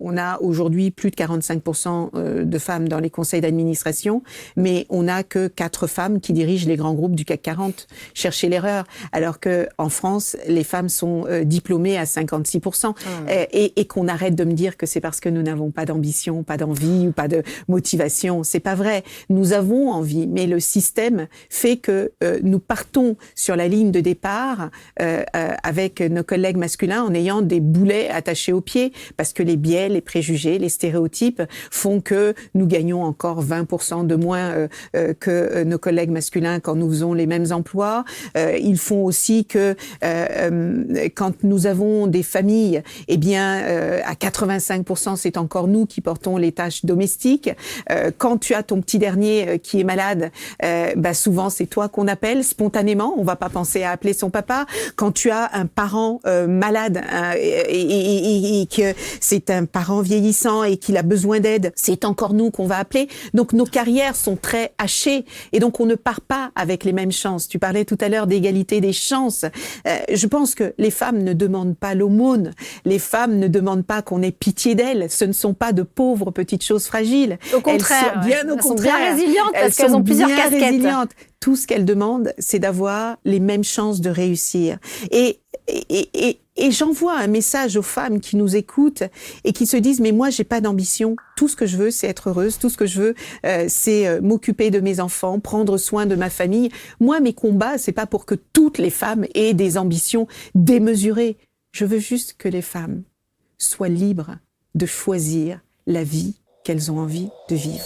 on a aujourd'hui plus de 45% de femmes dans les conseils d'administration, mais on n'a que 4 femmes qui dirigent les grands groupes du CAC 40. Cherchez l'erreur. Alors que en France, les femmes sont diplômées à 56%. Et qu'on arrête de me dire que c'est parce que nous n'avons pas d'ambition, pas d'envie ou pas de motivation. C'est pas vrai. Nous avons envie, mais le système fait que nous partons sur la ligne de départ avec nos collègues masculins en ayant des boulets attachés aux pieds, parce que les biais, les préjugés, les stéréotypes font que nous gagnons encore 20% de moins que nos collègues masculins quand nous faisons les mêmes emplois. Ils font aussi que quand nous avons des familles, eh bien à 85% c'est encore nous qui portons les tâches domestiques. Quand tu as ton petit dernier qui est malade, souvent c'est toi qu'on appelle spontanément. On va pas penser à appeler son papa. Quand tu as un parent malade et que c'est un parent vieillissant et qu'il a besoin d'aide, c'est encore nous qu'on va appeler. Donc nos carrières sont très hachées et donc on ne part pas avec les mêmes chances. Tu parlais tout à l'heure d'égalité des chances. Je pense que les femmes ne demandent pas l'aumône. Les femmes ne demandent pas qu'on ait pitié d'elles. Ce ne sont pas de pauvres petites choses fragiles. Au contraire, elles sont bien résilientes parce qu'elles ont plusieurs casquettes. Résilientes. Tout ce qu'elles demandent, c'est d'avoir les mêmes chances de réussir. Et j'envoie un message aux femmes qui nous écoutent et qui se disent « mais moi, j'ai pas d'ambition. Tout ce que je veux, c'est être heureuse. Tout ce que je veux, c'est m'occuper de mes enfants, prendre soin de ma famille. Moi, mes combats, c'est pas pour que toutes les femmes aient des ambitions démesurées. Je veux juste que les femmes soient libres de choisir la vie qu'elles ont envie de vivre. »